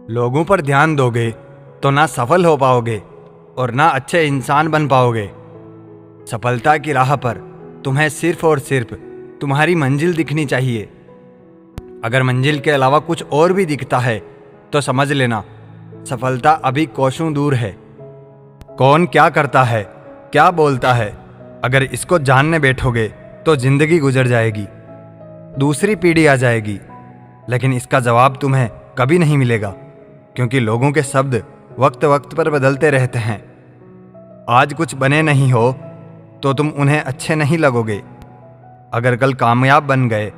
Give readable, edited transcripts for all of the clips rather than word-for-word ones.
लोगों पर ध्यान दोगे तो ना सफल हो पाओगे और ना अच्छे इंसान बन पाओगे। सफलता की राह पर तुम्हें सिर्फ और सिर्फ तुम्हारी मंजिल दिखनी चाहिए। अगर मंजिल के अलावा कुछ और भी दिखता है तो समझ लेना सफलता अभी कोसों दूर है। कौन क्या करता है, क्या बोलता है, अगर इसको जानने बैठोगे तो जिंदगी गुजर जाएगी, दूसरी पीढ़ी आ जाएगी, लेकिन इसका जवाब तुम्हें कभी नहीं मिलेगा, क्योंकि लोगों के शब्द वक्त वक्त पर बदलते रहते हैं। आज कुछ बने नहीं हो तो तुम उन्हें अच्छे नहीं लगोगे। अगर कल कामयाब बन गए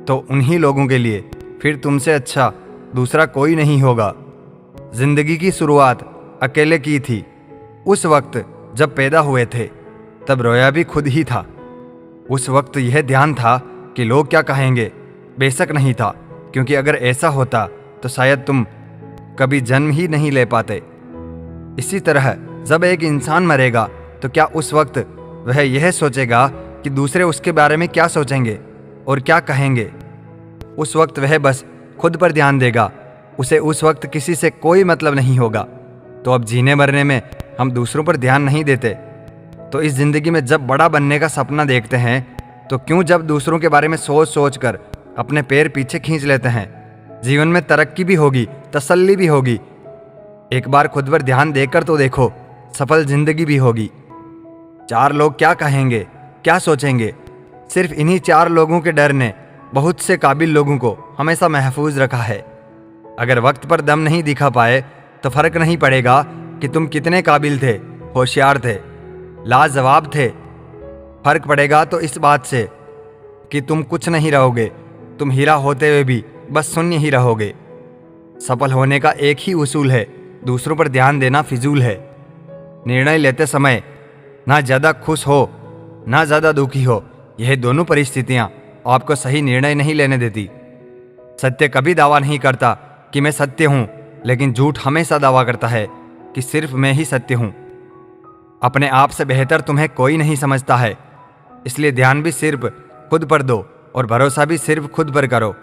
तो उन्हीं लोगों के लिए फिर तुमसे अच्छा दूसरा कोई नहीं होगा। जिंदगी की शुरुआत अकेले की थी। उस वक्त जब पैदा हुए थे तब रोया भी खुद ही था। उस वक्त यह ध्यान था कि लोग क्या कहेंगे, बेशक नहीं था, क्योंकि अगर ऐसा होता तो शायद तुम कभी जन्म ही नहीं ले पाते। इसी तरह जब एक इंसान मरेगा तो क्या उस वक्त वह यह सोचेगा कि दूसरे उसके बारे में क्या सोचेंगे और क्या कहेंगे? उस वक्त वह बस खुद पर ध्यान देगा। उसे उस वक्त किसी से कोई मतलब नहीं होगा। तो अब जीने मरने में हम दूसरों पर ध्यान नहीं देते, तो इस जिंदगी में जब बड़ा बनने का सपना देखते हैं तो क्यों जब दूसरों के बारे में सोच सोच कर अपने पैर पीछे खींच लेते हैं? जीवन में तरक्की भी होगी, तसल्ली भी होगी। एक बार खुद पर ध्यान देकर तो देखो, सफल जिंदगी भी होगी। 4 लोग क्या कहेंगे, क्या सोचेंगे, सिर्फ इन्हीं 4 लोगों के डर ने बहुत से काबिल लोगों को हमेशा महफूज रखा है। अगर वक्त पर दम नहीं दिखा पाए तो फर्क नहीं पड़ेगा कि तुम कितने काबिल थे, होशियार थे, लाजवाब थे। फर्क पड़ेगा तो इस बात से कि तुम कुछ नहीं रहोगे। तुम हीरा होते हुए भी बस शून्य ही रहोगे। सफल होने का एक ही उसूल है, दूसरों पर ध्यान देना फिजूल है। निर्णय लेते समय ना ज़्यादा खुश हो ना ज़्यादा दुखी हो, यह दोनों परिस्थितियां आपको सही निर्णय नहीं लेने देती। सत्य कभी दावा नहीं करता कि मैं सत्य हूं, लेकिन झूठ हमेशा दावा करता है कि सिर्फ मैं ही सत्य हूं। अपने आप से बेहतर तुम्हें कोई नहीं समझता है, इसलिए ध्यान भी सिर्फ खुद पर दो और भरोसा भी सिर्फ खुद पर करो।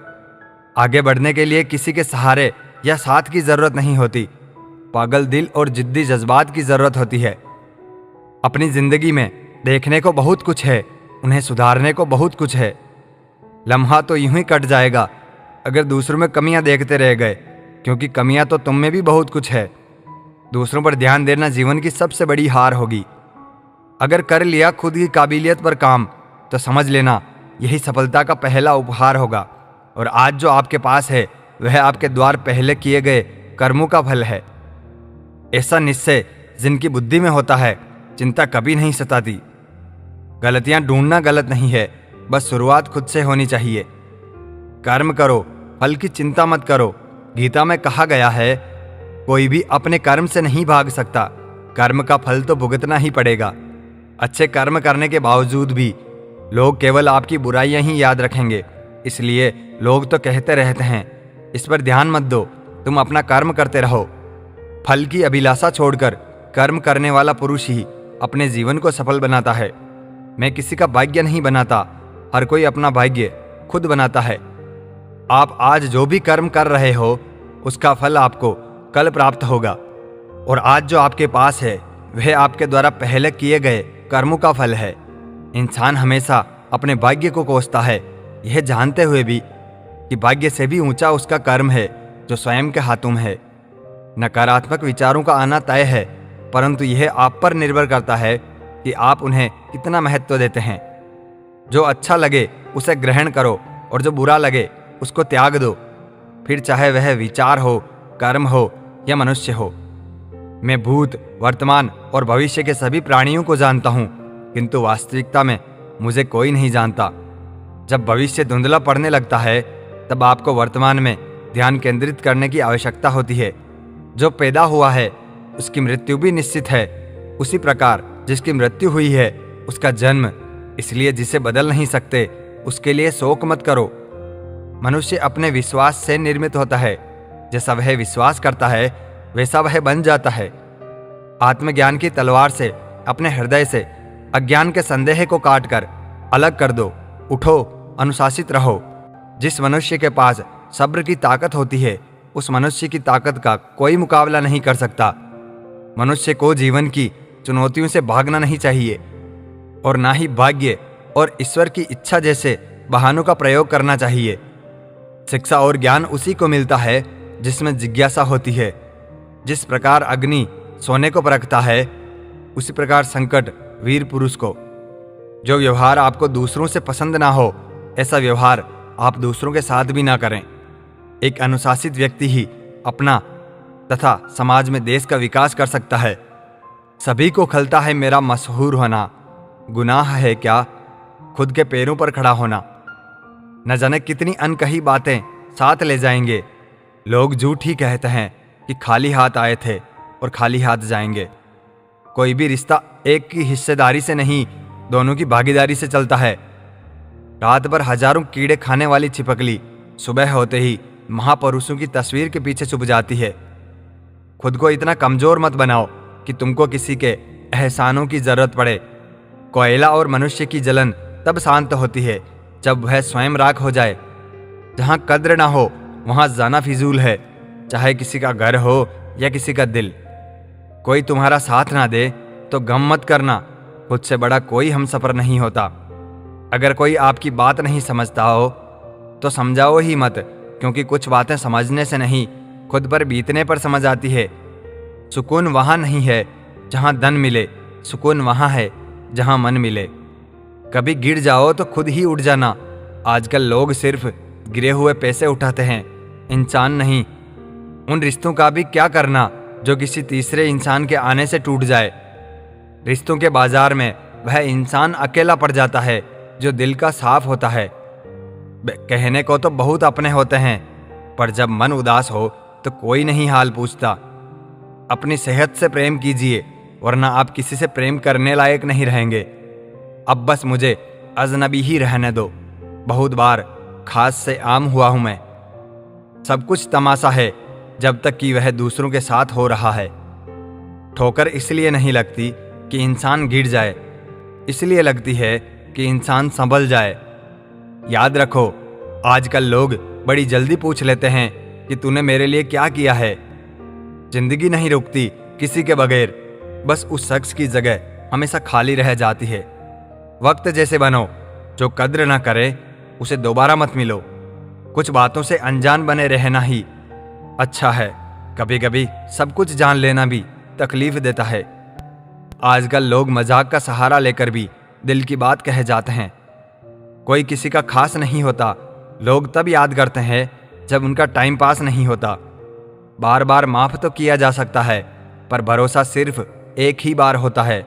आगे बढ़ने के लिए किसी के सहारे या साथ की जरूरत नहीं होती, पागल दिल और जिद्दी जज्बात की जरूरत होती है। अपनी जिंदगी में देखने को बहुत कुछ है, उन्हें सुधारने को बहुत कुछ है। लम्हा तो यूं ही कट जाएगा अगर दूसरों में कमियां देखते रह गए, क्योंकि कमियां तो तुम में भी बहुत कुछ है। दूसरों पर ध्यान देना जीवन की सबसे बड़ी हार होगी। अगर कर लिया खुद की काबिलियत पर काम तो समझ लेना यही सफलता का पहला उपहार होगा। और आज जो आपके पास है वह आपके द्वार पहले किए गए कर्मों का फल है। ऐसा निश्चय जिनकी बुद्धि में होता है, चिंता कभी नहीं सताती। गलतियां ढूंढना गलत नहीं है, बस शुरुआत खुद से होनी चाहिए। कर्म करो, फल की चिंता मत करो। गीता में कहा गया है, कोई भी अपने कर्म से नहीं भाग सकता, कर्म का फल तो भुगतना ही पड़ेगा। अच्छे कर्म करने के बावजूद भी लोग केवल आपकी बुराइयां ही याद रखेंगे, इसलिए लोग तो कहते रहते हैं। इस पर ध्यान मत दो, तुम अपना कर्म करते रहो। फल की अभिलाषा छोड़कर कर्म करने वाला पुरुष ही अपने जीवन को सफल बनाता है। मैं किसी का भाग्य नहीं बनाता, हर कोई अपना भाग्य खुद बनाता है। आप आज जो भी कर्म कर रहे हो उसका फल आपको कल प्राप्त होगा, और आज जो आपके पास है वह आपके द्वारा पहले किए गए कर्मों का फल है। इंसान हमेशा अपने भाग्य को कोसता है, यह जानते हुए भी कि भाग्य से भी ऊंचा उसका कर्म है जो स्वयं के हाथों में है। नकारात्मक विचारों का आना तय है, परंतु यह आप पर निर्भर करता है कि आप उन्हें कितना महत्व देते हैं। जो अच्छा लगे उसे ग्रहण करो और जो बुरा लगे उसको त्याग दो, फिर चाहे वह विचार हो, कर्म हो या मनुष्य हो। मैं भूत, वर्तमान और भविष्य के सभी प्राणियों को जानता हूँ, किंतु वास्तविकता में मुझे कोई नहीं जानता। जब भविष्य धुंधला पड़ने लगता है तब आपको वर्तमान में ध्यान केंद्रित करने की आवश्यकता होती है। जो पैदा हुआ है उसकी मृत्यु भी निश्चित है, उसी प्रकार जिसकी मृत्यु हुई है उसका जन्म। इसलिए जिसे बदल नहीं सकते उसके लिए शोक मत करो। मनुष्य अपने विश्वास से निर्मित होता है, जैसा वह विश्वास करता है वैसा वह बन जाता है। आत्मज्ञान की तलवार से अपने हृदय से अज्ञान के संदेह को काटकर अलग कर दो। उठो, अनुशासित रहो। जिस मनुष्य के पास सब्र की ताकत होती है उस मनुष्य की ताकत का कोई मुकाबला नहीं कर सकता। मनुष्य को जीवन की चुनौतियों से भागना नहीं चाहिए और ना ही भाग्य और ईश्वर की इच्छा जैसे बहानों का प्रयोग करना चाहिए। शिक्षा और ज्ञान उसी को मिलता है जिसमें जिज्ञासा होती है। जिस प्रकार अग्नि सोने को परखता है, उसी प्रकार संकट वीर पुरुष को। जो व्यवहार आपको दूसरों से पसंद ना हो, ऐसा व्यवहार आप दूसरों के साथ भी ना करें। एक अनुशासित व्यक्ति ही अपना तथा समाज में देश का विकास कर सकता है। सभी को खलता है मेरा मशहूर होना, गुनाह है क्या खुद के पैरों पर खड़ा होना। न जाने कितनी अनकही बातें साथ ले जाएंगे। लोग झूठ ही कहते हैं कि खाली हाथ आए थे और खाली हाथ जाएंगे। कोई भी रिश्ता एक की हिस्सेदारी से नहीं, दोनों की भागीदारी से चलता है। रात भर हजारों कीड़े खाने वाली छिपकली सुबह होते ही महापुरुषों की तस्वीर के पीछे छुप जाती है। खुद को इतना कमजोर मत बनाओ कि तुमको किसी के एहसानों की जरूरत पड़े। कोयला और मनुष्य की जलन तब शांत होती है जब वह स्वयं राख हो जाए। जहां कद्र ना हो वहां जाना फिजूल है, चाहे किसी का घर हो या किसी का दिल। कोई तुम्हारा साथ ना दे तो गम मत करना, खुद से बड़ा कोई हमसफर नहीं होता। अगर कोई आपकी बात नहीं समझता हो तो समझाओ ही मत, क्योंकि कुछ बातें समझने से नहीं, खुद पर बीतने पर समझ आती है। सुकून वहां नहीं है जहां धन मिले, सुकून वहां है जहां मन मिले। कभी गिर जाओ तो खुद ही उठ जाना। आजकल लोग सिर्फ गिरे हुए पैसे उठाते हैं, इंसान नहीं। उन रिश्तों का भी क्या करना जो किसी तीसरे इंसान के आने से टूट जाए। रिश्तों के बाजार में वह इंसान अकेला पड़ जाता है जो दिल का साफ होता है। कहने को तो बहुत अपने होते हैं, पर जब मन उदास हो तो कोई नहीं हाल पूछता। अपनी सेहत से प्रेम कीजिए, वरना आप किसी से प्रेम करने लायक नहीं रहेंगे। अब बस मुझे अजनबी ही रहने दो। बहुत बार खास से आम हुआ हूं मैं। सब कुछ तमाशा है जब तक कि वह दूसरों के साथ हो रहा है। ठोकर इसलिए नहीं लगती कि इंसान गिर जाए, इसलिए लगती है कि इंसान संभल जाए। याद रखो, आजकल लोग बड़ी जल्दी पूछ लेते हैं कि तूने मेरे लिए क्या किया है। जिंदगी नहीं रुकती किसी के बगैर, बस उस शख्स की जगह हमेशा खाली रह जाती है। वक्त जैसे बनो, जो कद्र ना करे उसे दोबारा मत मिलो। कुछ बातों से अनजान बने रहना ही अच्छा है। कभी कभी सब कुछ जान लेना भी तकलीफ देता है। आजकल लोग मजाक का सहारा लेकर भी दिल की बात कह जाते हैं। कोई किसी का खास नहीं होता। लोग तब याद करते हैं जब उनका टाइम पास नहीं होता। बार बार माफ तो किया जा सकता है, पर भरोसा सिर्फ एक ही बार होता है।